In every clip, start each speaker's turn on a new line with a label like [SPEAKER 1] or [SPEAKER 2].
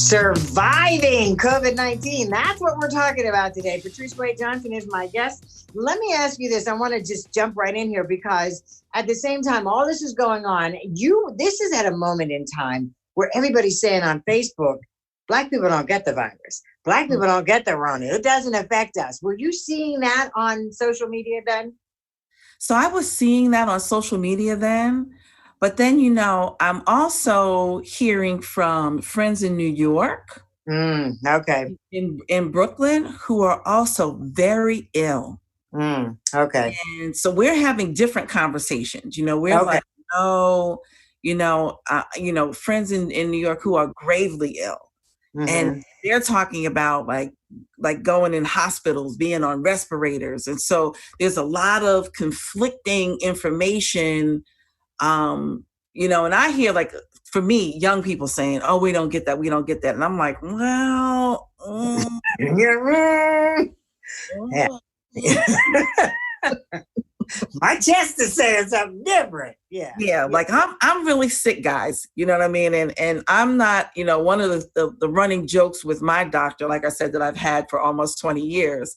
[SPEAKER 1] Surviving COVID-19. That's what we're talking about today. Patrice Wade Johnson is my guest. Let me ask you this. I want to just jump right in here because at the same time, all this is going on. This is at a moment in time where everybody's saying on Facebook, Black people don't get the virus. Black people don't get the Rona. It doesn't affect us. Were you seeing that on social media then?
[SPEAKER 2] So I was seeing that on social media then. But then, I'm also hearing from friends in New York,
[SPEAKER 1] okay,
[SPEAKER 2] in Brooklyn, who are also very ill.
[SPEAKER 1] Okay.
[SPEAKER 2] And so we're having different conversations. We're like, friends in New York who are gravely ill. And they're talking about like going in hospitals, being on respirators. And so there's a lot of conflicting information. And I hear, like, for me, young people saying, oh, we don't get that. We don't get that. And I'm like, well,
[SPEAKER 1] my chest is saying something different.
[SPEAKER 2] Yeah. Like I'm really sick, guys. You know what I mean? And I'm not, one of the running jokes with my doctor, like I said, that I've had for almost 20 years.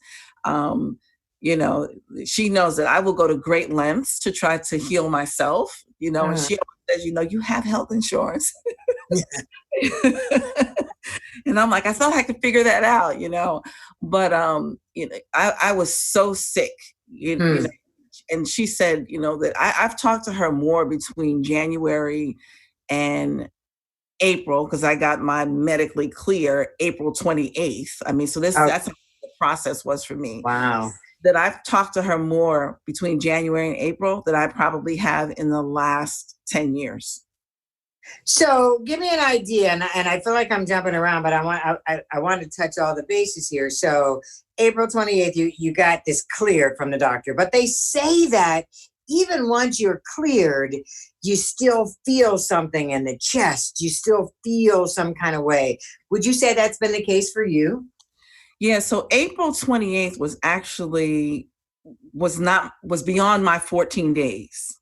[SPEAKER 2] She knows that I will go to great lengths to try to heal myself, and she always says, you have health insurance. And I'm like, I thought I could figure that out, but, I was so sick, and she said, that I've talked to her more between January and April, because I got my medically clear April 28th. I mean, so that's how the process was for me.
[SPEAKER 1] Wow.
[SPEAKER 2] That I've talked to her more between January and April than I probably have in the last 10 years.
[SPEAKER 1] So give me an idea, and I feel like I'm jumping around, but I want to touch all the bases here. So April 28th, you got this cleared from the doctor, but they say that even once you're cleared, you still feel something in the chest. You still feel some kind of way. Would you say that's been the case for you?
[SPEAKER 2] Yeah, so April 28th was beyond my 14 days.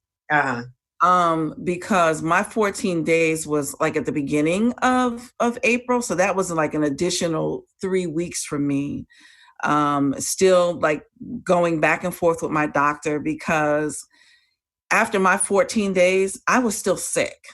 [SPEAKER 2] Because my 14 days was like at the beginning of April. So that was like an additional 3 weeks for me. Still like going back and forth with my doctor, because after my 14 days, I was still sick.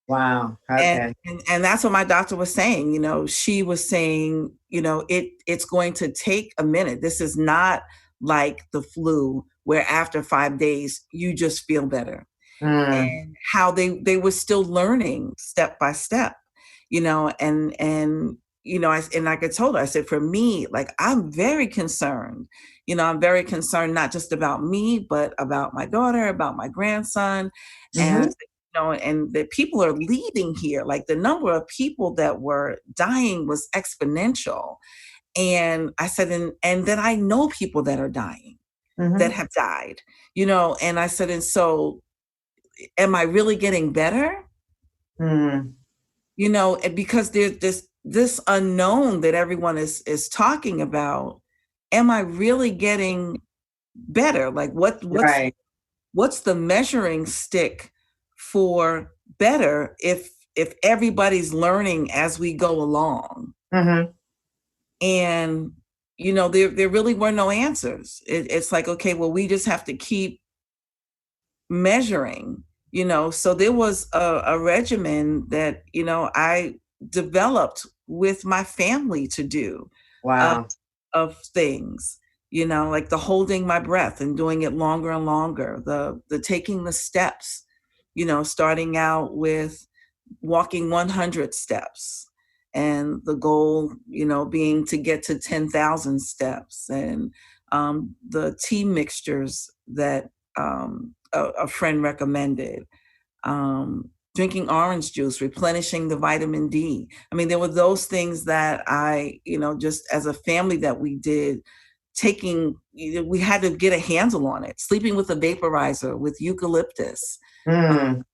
[SPEAKER 1] Wow. Okay.
[SPEAKER 2] And that's what my doctor was saying. She was saying, it's going to take a minute. This is not like the flu where after 5 days, you just feel better. And how they were still learning step by step, and like I told her, I said, for me, like, I'm very concerned, I'm very concerned, not just about me, but about my daughter, about my grandson. And and that people are leaving here. Like, the number of people that were dying was exponential. And I said, and then I know people that are dying, that have died, and I said, and so am I really getting better? Because there's this unknown that everyone is talking about. Am I really getting better? Like, what's the measuring stick for better if everybody's learning as we go along? And there really were no answers. It's like, okay, well, we just have to keep measuring. So there was a regimen that I developed with my family to do.
[SPEAKER 1] Wow.
[SPEAKER 2] Of things, like the holding my breath and doing it longer and longer, the taking the steps, starting out with walking 100 steps, and the goal, being to get to 10,000 steps, and the tea mixtures that a friend recommended, drinking orange juice, replenishing the vitamin D. I mean, there were those things that I, just as a family that we did, we had to get a handle on it, sleeping with a vaporizer with eucalyptus in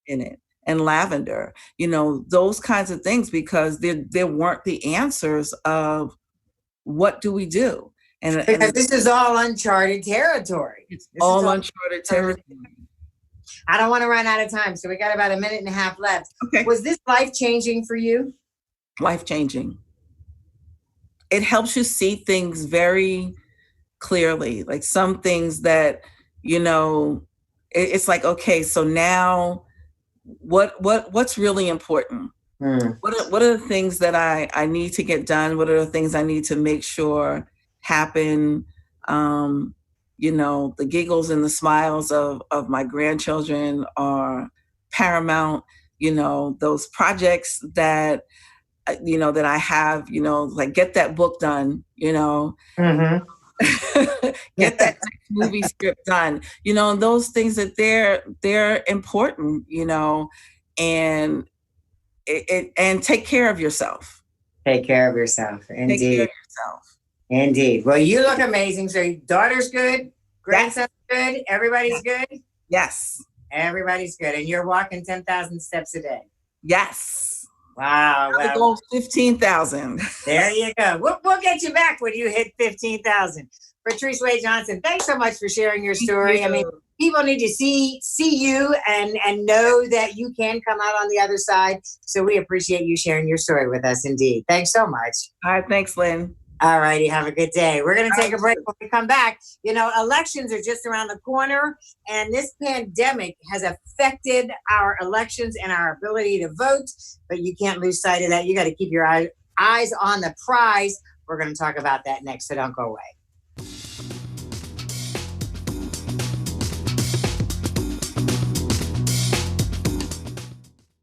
[SPEAKER 2] it and lavender, those kinds of things, because there weren't the answers of what do we do.
[SPEAKER 1] Because this is all uncharted territory.
[SPEAKER 2] It's all uncharted territory.
[SPEAKER 1] I don't want to run out of time, so we got about a minute and a half left.
[SPEAKER 2] Okay.
[SPEAKER 1] Was this life-changing for you?
[SPEAKER 2] life-changing. It helps you see things very clearly, like some things that, it's like, okay, so now what's really important? What are the things that I need to get done? What are the things I need to make sure happen? The giggles and the smiles of my grandchildren are paramount. Those projects that that I have, like get that book done,
[SPEAKER 1] Mm-hmm.
[SPEAKER 2] get that next movie script done, and those things that they're important, and and take care of yourself.
[SPEAKER 1] Take care of yourself. Indeed.
[SPEAKER 2] Take care of yourself.
[SPEAKER 1] Indeed. Well, you look amazing. So your daughter's good, grandson's good, everybody's good.
[SPEAKER 2] Yes.
[SPEAKER 1] Everybody's good. And you're walking 10,000 steps a day.
[SPEAKER 2] Yes.
[SPEAKER 1] Wow.
[SPEAKER 2] The goal 15,000.
[SPEAKER 1] There you go. We'll get you back when you hit 15,000. Patrice Wade Johnson, thanks so much for sharing your story. I mean, people need to see you and know that you can come out on the other side. So we appreciate you sharing your story with us. Indeed. Thanks so much.
[SPEAKER 2] All right. Thanks, Lynn.
[SPEAKER 1] All righty. Have a good day. We're going to take a break. When we come back, elections are just around the corner, and this pandemic has affected our elections and our ability to vote, but you can't lose sight of that. You got to keep your eyes on the prize. We're going to talk about that next, so don't go away.